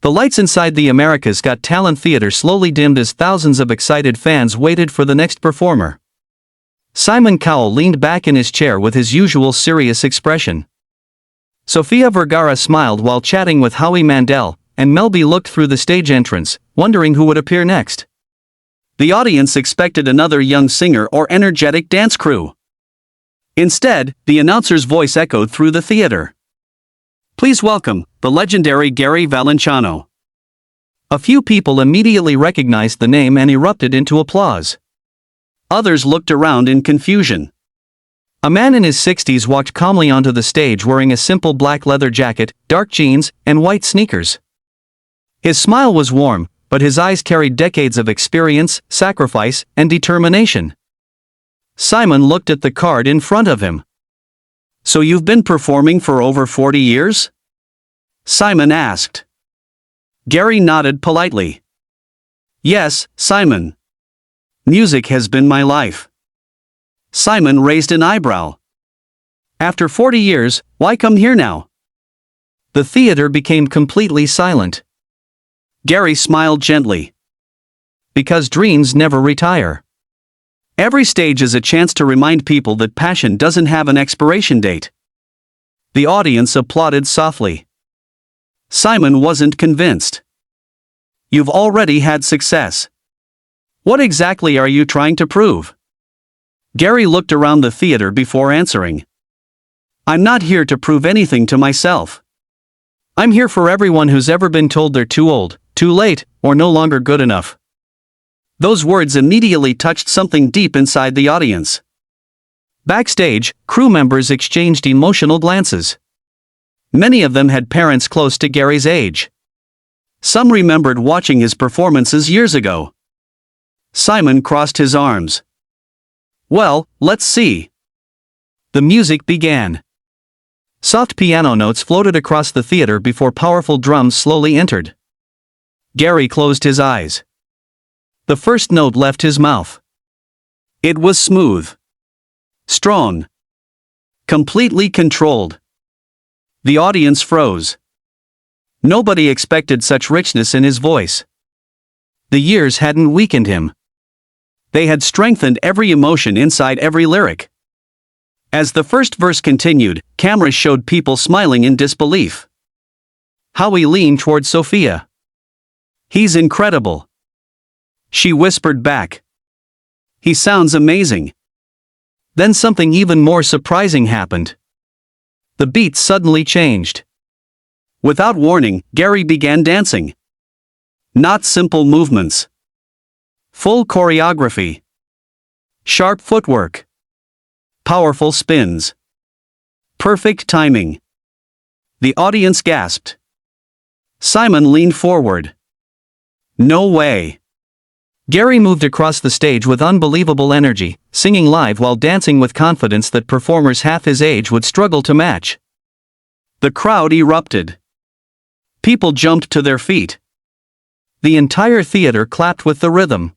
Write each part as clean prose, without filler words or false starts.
The lights inside the America's Got Talent Theater slowly dimmed as thousands of excited fans waited for the next performer. Simon Cowell leaned back in his chair with his usual serious expression. Sofia Vergara smiled while chatting with Howie Mandel, and Melby looked through the stage entrance, wondering who would appear next. The audience expected another young singer or energetic dance crew. Instead, the announcer's voice echoed through the theater. Please welcome, the legendary Gary Valenciano. A few people immediately recognized the name and erupted into applause. Others looked around in confusion. A man in his 60s walked calmly onto the stage wearing a simple black leather jacket, dark jeans, and white sneakers. His smile was warm, but his eyes carried decades of experience, sacrifice, and determination. Simon looked at the card in front of him. So you've been performing for over 40 years? Simon asked. Gary nodded politely. Yes, Simon. Music has been my life. Simon raised an eyebrow. After 40 years, why come here now? The theater became completely silent. Gary smiled gently. Because dreams never retire. Every stage is a chance to remind people that passion doesn't have an expiration date. The audience applauded softly. Simon wasn't convinced. You've already had success. What exactly are you trying to prove? Gary looked around the theater before answering. I'm not here to prove anything to myself. I'm here for everyone who's ever been told they're too old, too late, or no longer good enough. Those words immediately touched something deep inside the audience. Backstage, crew members exchanged emotional glances. Many of them had parents close to Gary's age. Some remembered watching his performances years ago. Simon crossed his arms. Well, let's see. The music began. Soft piano notes floated across the theater before powerful drums slowly entered. Gary closed his eyes. The first note left his mouth. It was smooth. Strong. Completely controlled. The audience froze. Nobody expected such richness in his voice. The years hadn't weakened him. They had strengthened every emotion inside every lyric. As the first verse continued, cameras showed people smiling in disbelief. Howie leaned toward Sofia. He's incredible. She whispered back. He sounds amazing. Then something even more surprising happened. The beat suddenly changed. Without warning, Gary began dancing. Not simple movements. Full choreography. Sharp footwork. Powerful spins. Perfect timing. The audience gasped. Simon leaned forward. No way. Gary moved across the stage with unbelievable energy, singing live while dancing with confidence that performers half his age would struggle to match. The crowd erupted. People jumped to their feet. The entire theater clapped with the rhythm.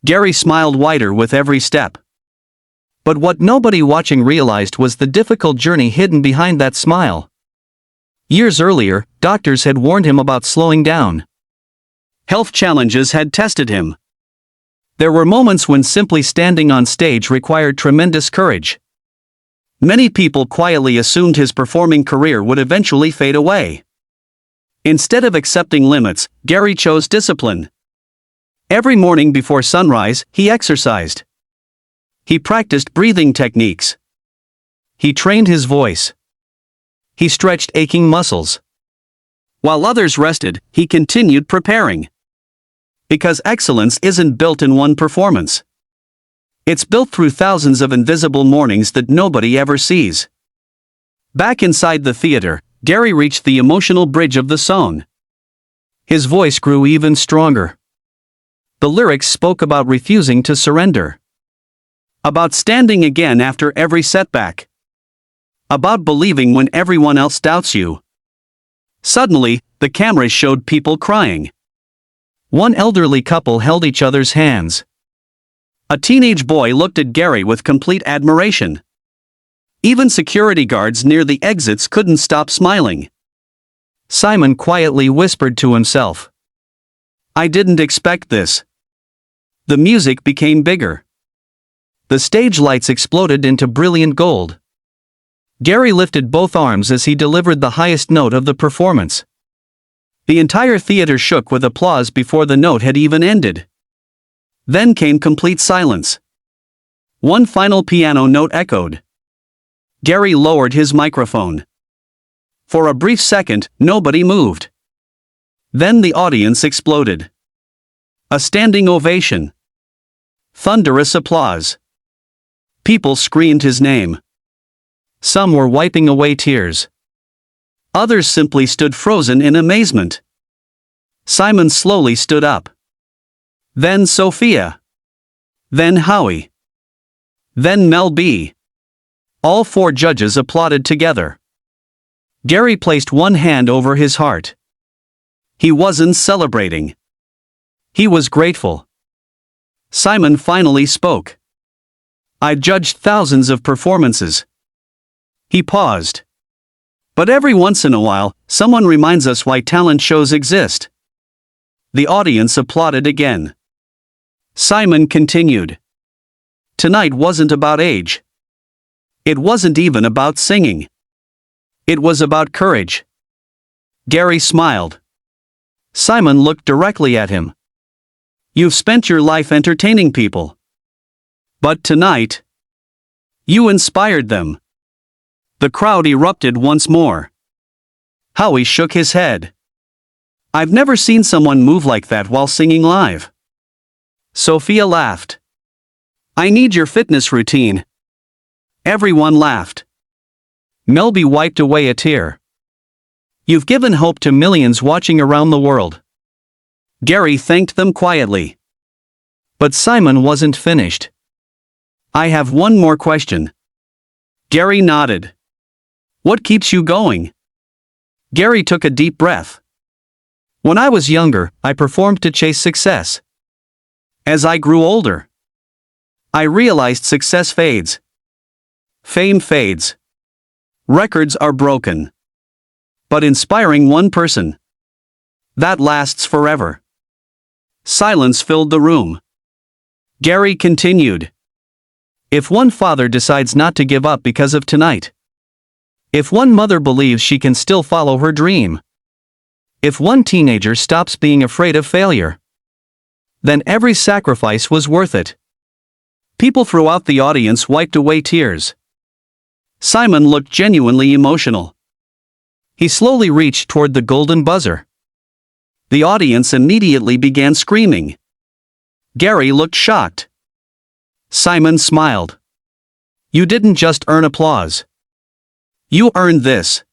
Gary smiled wider with every step. But what nobody watching realized was the difficult journey hidden behind that smile. Years earlier, doctors had warned him about slowing down. Health challenges had tested him. There were moments when simply standing on stage required tremendous courage. Many people quietly assumed his performing career would eventually fade away. Instead of accepting limits, Gary chose discipline. Every morning before sunrise, he exercised. He practiced breathing techniques. He trained his voice. He stretched aching muscles. While others rested, he continued preparing. Because excellence isn't built in one performance. It's built through thousands of invisible mornings that nobody ever sees. Back inside the theater, Gary reached the emotional bridge of the song. His voice grew even stronger. The lyrics spoke about refusing to surrender. About standing again after every setback. About believing when everyone else doubts you. Suddenly, the cameras showed people crying. One elderly couple held each other's hands. A teenage boy looked at Gary with complete admiration. Even security guards near the exits couldn't stop smiling. Simon quietly whispered to himself. I didn't expect this. The music became bigger. The stage lights exploded into brilliant gold. Gary lifted both arms as he delivered the highest note of the performance. The entire theater shook with applause before the note had even ended. Then came complete silence. One final piano note echoed. Gary lowered his microphone. For a brief second, nobody moved. Then the audience exploded. A standing ovation. Thunderous applause. People screamed his name. Some were wiping away tears. Others simply stood frozen in amazement. Simon slowly stood up. Then Sophia. Then Howie. Then Mel B. All four judges applauded together. Gary placed one hand over his heart. He wasn't celebrating. He was grateful. Simon finally spoke. I judged thousands of performances. He paused. But every once in a while, someone reminds us why talent shows exist. The audience applauded again. Simon continued. Tonight wasn't about age. It wasn't even about singing. It was about courage. Gary smiled. Simon looked directly at him. You've spent your life entertaining people. But tonight, you inspired them. The crowd erupted once more. Howie shook his head. I've never seen someone move like that while singing live. Sophia laughed. I need your fitness routine. Everyone laughed. Melby wiped away a tear. You've given hope to millions watching around the world. Gary thanked them quietly. But Simon wasn't finished. I have one more question. Gary nodded. What keeps you going? Gary took a deep breath. When I was younger, I performed to chase success. As I grew older, I realized success fades. Fame fades. Records are broken. But inspiring one person, that lasts forever. Silence filled the room. Gary continued. If one father decides not to give up because of tonight, if one mother believes she can still follow her dream, if one teenager stops being afraid of failure, then every sacrifice was worth it. People throughout the audience wiped away tears. Simon looked genuinely emotional. He slowly reached toward the golden buzzer. The audience immediately began screaming. Gary looked shocked. Simon smiled. You didn't just earn applause. You earned this.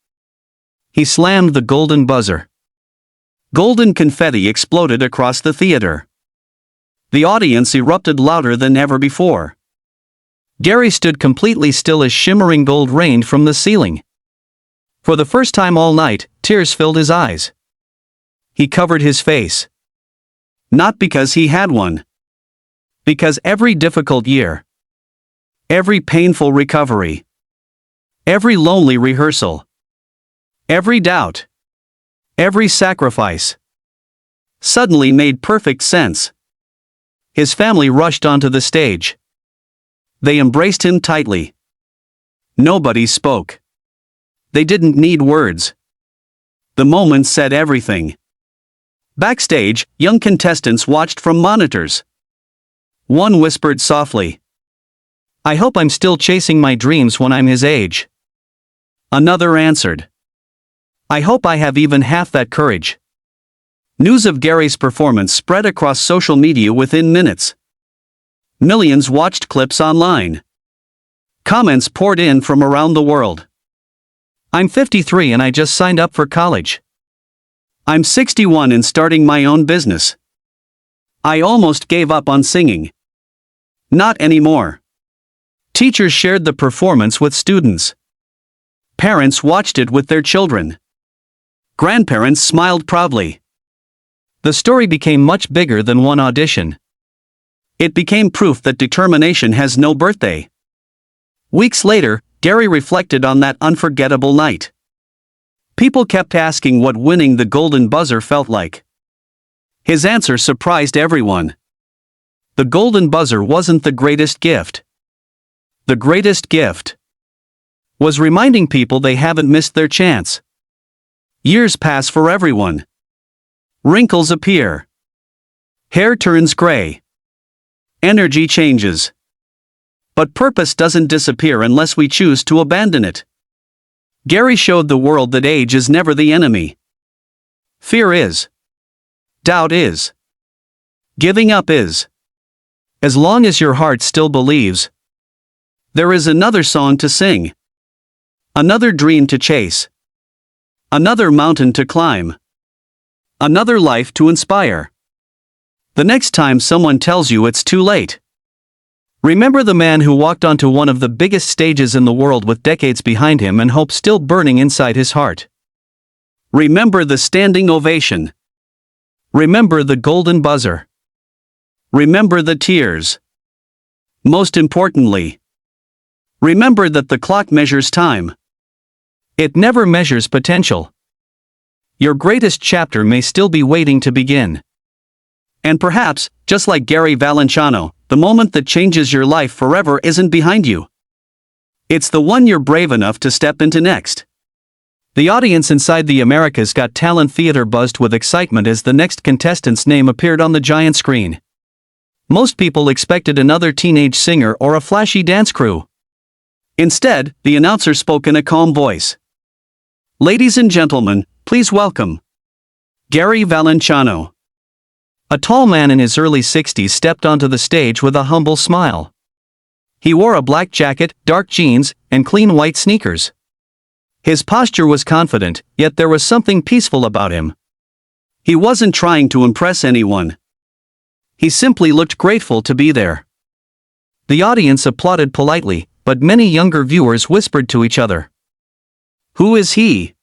He slammed the golden buzzer. Golden confetti exploded across the theater. The audience erupted louder than ever before. Gary stood completely still as shimmering gold rained from the ceiling. For the first time all night, tears filled his eyes. He covered his face. Not because he had one. Because every difficult year, every painful recovery, every lonely rehearsal, every doubt, every sacrifice, suddenly made perfect sense. His family rushed onto the stage. They embraced him tightly. Nobody spoke. They didn't need words. The moment said everything. Backstage, young contestants watched from monitors. One whispered softly, I hope I'm still chasing my dreams when I'm his age. Another answered, I hope I have even half that courage. News of Gary's performance spread across social media within minutes. Millions watched clips online. Comments poured in from around the world. I'm 53 and I just signed up for college. I'm 61 and starting my own business. I almost gave up on singing. Not anymore. Teachers shared the performance with students. Parents watched it with their children. Grandparents smiled proudly. The story became much bigger than one audition. It became proof that determination has no birthday. Weeks later, Gary reflected on that unforgettable night. People kept asking what winning the golden buzzer felt like. His answer surprised everyone. The golden buzzer wasn't the greatest gift. The greatest gift was reminding people they haven't missed their chance. Years pass for everyone. Wrinkles appear. Hair turns gray. Energy changes. But purpose doesn't disappear unless we choose to abandon it. Gary showed the world that age is never the enemy. Fear is. Doubt is. Giving up is. As long as your heart still believes, there is another song to sing. Another dream to chase. Another mountain to climb. Another life to inspire. The next time someone tells you it's too late, remember the man who walked onto one of the biggest stages in the world with decades behind him and hope still burning inside his heart. Remember the standing ovation. Remember the golden buzzer. Remember the tears. Most importantly, remember that the clock measures time. It never measures potential. Your greatest chapter may still be waiting to begin. And perhaps, just like Gary Valenciano, the moment that changes your life forever isn't behind you. It's the one you're brave enough to step into next. The audience inside the America's Got Talent theater buzzed with excitement as the next contestant's name appeared on the giant screen. Most people expected another teenage singer or a flashy dance crew. Instead, the announcer spoke in a calm voice. Ladies and gentlemen, please welcome Gary Valenciano. A tall man in his early 60s stepped onto the stage with a humble smile. He wore a black jacket, dark jeans, and clean white sneakers. His posture was confident, yet there was something peaceful about him. He wasn't trying to impress anyone. He simply looked grateful to be there. The audience applauded politely, but many younger viewers whispered to each other. Who is he?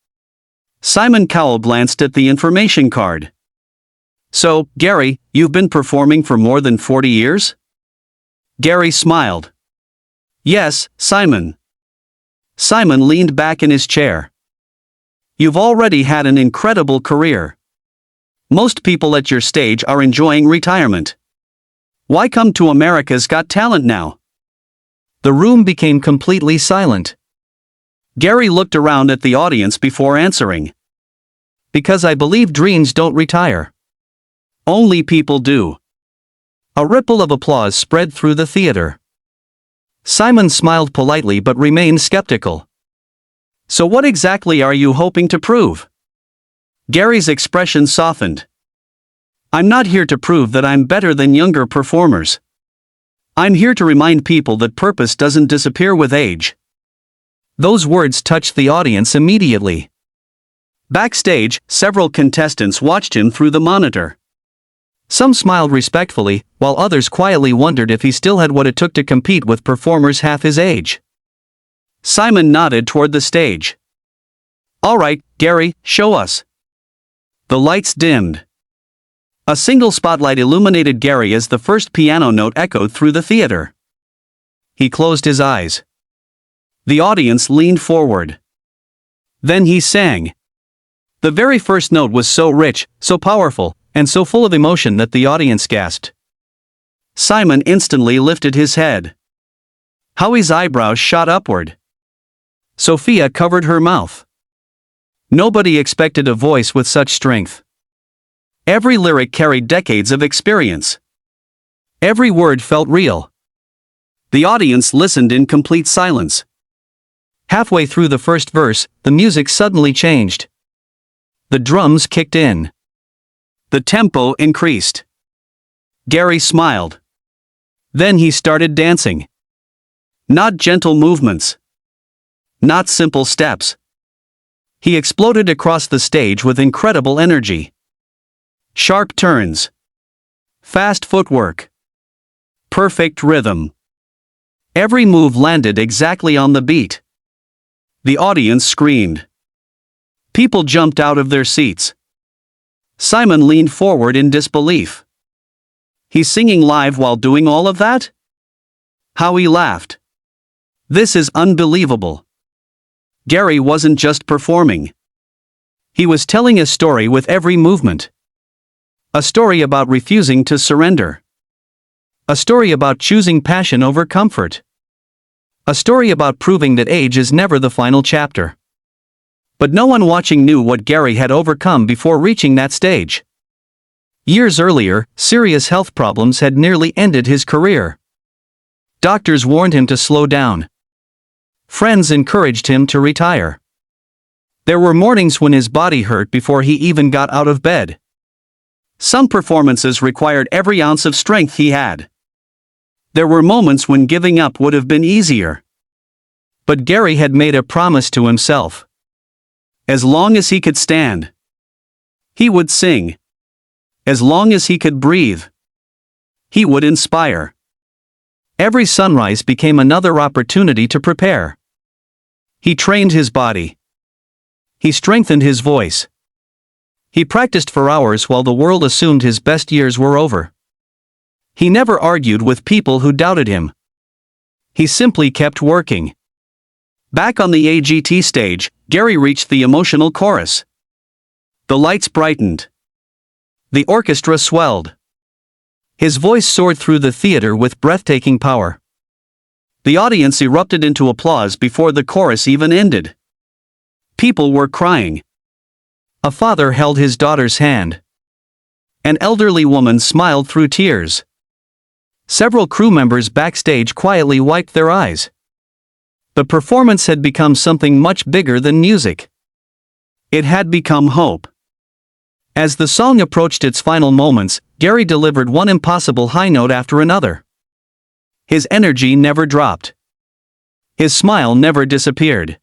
Simon Cowell glanced at the information card. So, Gary, you've been performing for more than 40 years? Gary smiled. Yes, Simon. Simon leaned back in his chair. You've already had an incredible career. Most people at your stage are enjoying retirement. Why come to America's Got Talent now? The room became completely silent. Gary looked around at the audience before answering. Because I believe dreams don't retire. Only people do. A ripple of applause spread through the theater. Simon smiled politely but remained skeptical. So what exactly are you hoping to prove? Gary's expression softened. I'm not here to prove that I'm better than younger performers. I'm here to remind people that purpose doesn't disappear with age. Those words touched the audience immediately. Backstage, several contestants watched him through the monitor. Some smiled respectfully, while others quietly wondered if he still had what it took to compete with performers half his age. Simon nodded toward the stage. All right, Gary, show us. The lights dimmed. A single spotlight illuminated Gary as the first piano note echoed through the theater. He closed his eyes. The audience leaned forward. Then he sang. The very first note was so rich, so powerful, and so full of emotion that the audience gasped. Simon instantly lifted his head. Howie's eyebrows shot upward. Sophia covered her mouth. Nobody expected a voice with such strength. Every lyric carried decades of experience. Every word felt real. The audience listened in complete silence. Halfway through the first verse, the music suddenly changed. The drums kicked in. The tempo increased. Gary smiled. Then he started dancing. Not gentle movements. Not simple steps. He exploded across the stage with incredible energy. Sharp turns. Fast footwork. Perfect rhythm. Every move landed exactly on the beat. The audience screamed. People jumped out of their seats. Simon leaned forward in disbelief. He's singing live while doing all of that? Howie laughed. This is unbelievable. Gary wasn't just performing. He was telling a story with every movement. A story about refusing to surrender. A story about choosing passion over comfort. A story about proving that age is never the final chapter. But no one watching knew what Gary had overcome before reaching that stage. Years earlier, serious health problems had nearly ended his career. Doctors warned him to slow down. Friends encouraged him to retire. There were mornings when his body hurt before he even got out of bed. Some performances required every ounce of strength he had. There were moments when giving up would have been easier. But Gary had made a promise to himself. As long as he could stand, he would sing. As long as he could breathe, he would inspire. Every sunrise became another opportunity to prepare. He trained his body. He strengthened his voice. He practiced for hours while the world assumed his best years were over. He never argued with people who doubted him. He simply kept working. Back on the AGT stage, Gary reached the emotional chorus. The lights brightened. The orchestra swelled. His voice soared through the theater with breathtaking power. The audience erupted into applause before the chorus even ended. People were crying. A father held his daughter's hand. An elderly woman smiled through tears. Several crew members backstage quietly wiped their eyes. The performance had become something much bigger than music. It had become hope. As the song approached its final moments, Gary delivered one impossible high note after another. His energy never dropped. His smile never disappeared.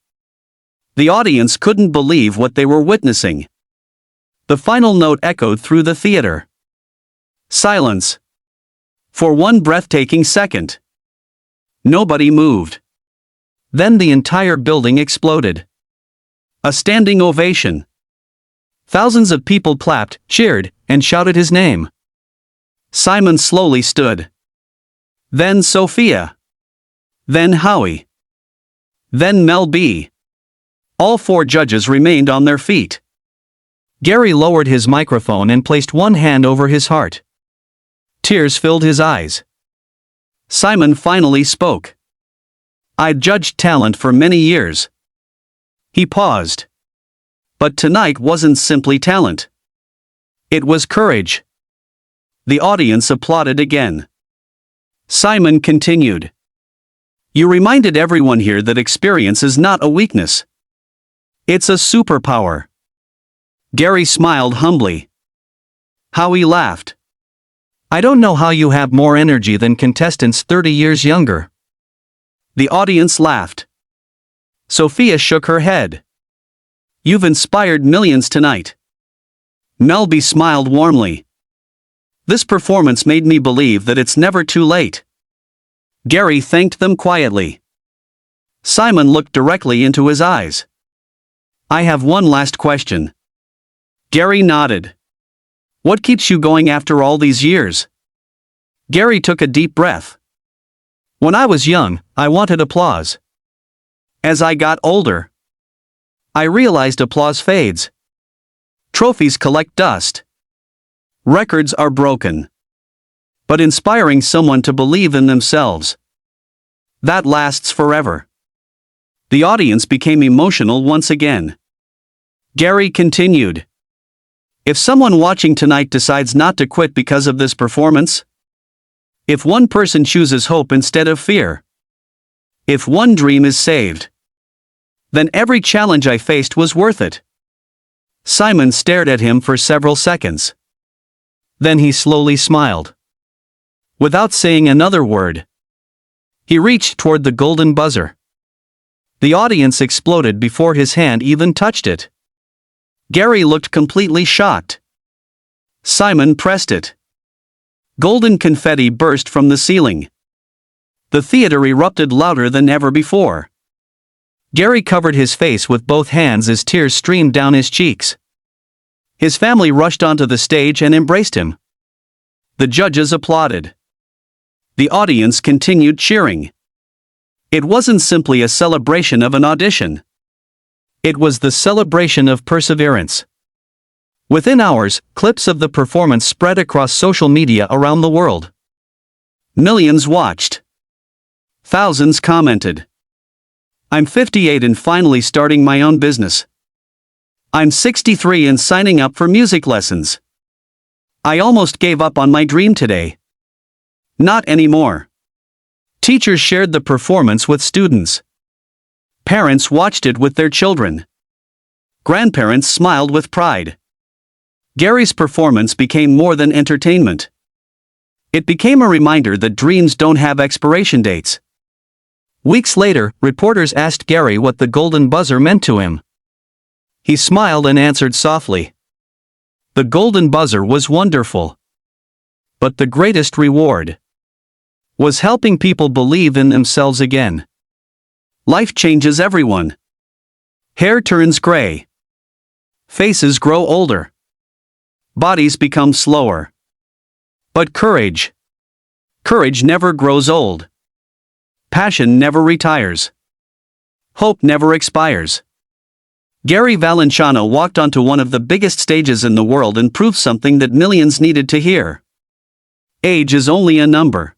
The audience couldn't believe what they were witnessing. The final note echoed through the theater. Silence. For one breathtaking second. Nobody moved. Then the entire building exploded. A standing ovation. Thousands of people clapped, cheered, and shouted his name. Simon slowly stood. Then Sophia. Then Howie. Then Mel B. All four judges remained on their feet. Gary lowered his microphone and placed one hand over his heart. Tears filled his eyes. Simon finally spoke. I'd judged talent for many years. He paused. But tonight wasn't simply talent. It was courage. The audience applauded again. Simon continued. You reminded everyone here that experience is not a weakness. It's a superpower. Gary smiled humbly. Howie laughed. I don't know how you have more energy than contestants 30 years younger. The audience laughed. Sophia shook her head. You've inspired millions tonight. Mel B smiled warmly. This performance made me believe that it's never too late. Gary thanked them quietly. Simon looked directly into his eyes. I have one last question. Gary nodded. What keeps you going after all these years? Gary took a deep breath. When I was young, I wanted applause. As I got older, I realized applause fades. Trophies collect dust. Records are broken. But inspiring someone to believe in themselves, that lasts forever. The audience became emotional once again. Gary continued. If someone watching tonight decides not to quit because of this performance, if one person chooses hope instead of fear, if one dream is saved, then every challenge I faced was worth it. Simon stared at him for several seconds. Then he slowly smiled. Without saying another word, he reached toward the golden buzzer. The audience exploded before his hand even touched it. Gary looked completely shocked. Simon pressed it. Golden confetti burst from the ceiling. The theater erupted louder than ever before. Gary covered his face with both hands as tears streamed down his cheeks. His family rushed onto the stage and embraced him. The judges applauded. The audience continued cheering. It wasn't simply a celebration of an audition. It was the celebration of perseverance. Within hours, clips of the performance spread across social media around the world. Millions watched. Thousands commented. I'm 58 and finally starting my own business. I'm 63 and signing up for music lessons. I almost gave up on my dream today. Not anymore. Teachers shared the performance with students. Parents watched it with their children. Grandparents smiled with pride. Gary's performance became more than entertainment. It became a reminder that dreams don't have expiration dates. Weeks later, reporters asked Gary what the golden buzzer meant to him. He smiled and answered softly. The golden buzzer was wonderful. But the greatest reward was helping people believe in themselves again. Life changes everyone. Hair turns gray. Faces grow older. Bodies become slower. But courage never grows old. Passion never retires. Hope never expires. Gary Valenciano walked onto one of the biggest stages in the world and proved something that millions needed to hear. Age is only a number.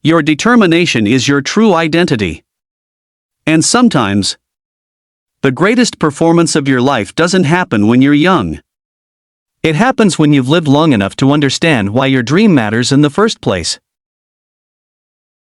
Your determination is your true identity. And sometimes, the greatest performance of your life doesn't happen when you're young. It happens when you've lived long enough to understand why your dream matters in the first place.